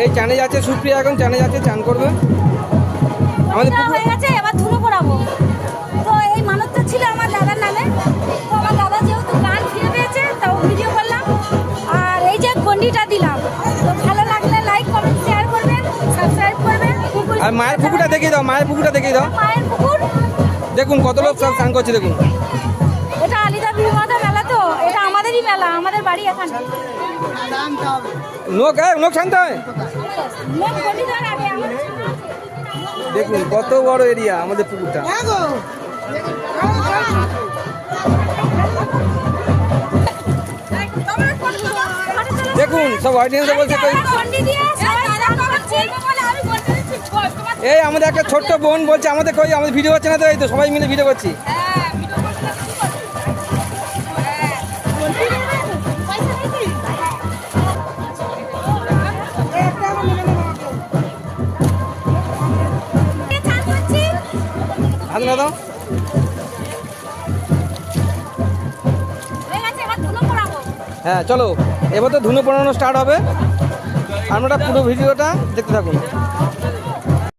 এই চানে যাচ্ছে সুপ্রিয়া, এখন চানে যাচ্ছে, চান করবে। আমাদের হয়ে গেছে, এবার ধুলো পড়াবো। তো এই মানতটা ছিল আমার দাদার নামে। তো আমার দাদা যেহেতু গান ফিরে পেয়েছে, তাও ভিডিও করলাম। আর এই যে গন্ডিটা দিলাম, তো ভালো লাগলে লাইক কমেন্ট শেয়ার করবেন, সাবস্ক্রাইব করবেন। আর মায়ের পুকুরটা দেখিয়ে দাও, মায়ের পুকুরটা দেখিয়ে দাও। মায়ের পুকুর দেখুন কত লোক সব স্নান করছে, দেখুন। এটা আলিদা বিমাতা মেলা, তো এটা আমাদেরই মেলা, আমাদের বাড়ি এখানে। লোক শান্ত হয়। লোক গন্ডি দেওয়ার আগে আমার দেখুন কত বড় এরিয়া আমাদের পুকুরটা। দেখুন সব অডিয়েন্স বলছে তো গন্ডি দিয়ে সবাই স্নান করছে বলে আমি বলতে দিচ্ছি। এই আমাদের একটা ছোট্ট বোন বলছে আমাদের কই, আমাদের ভিডিও হচ্ছে না তো, এই তো সবাই মিলে ভিডিও করছি। হাত না দাও। হ্যাঁ চলো, এবার তো ধুনো পড়ানো স্টার্ট হবে। আপনারা পুরো ভিডিওটা দেখতে থাকুন।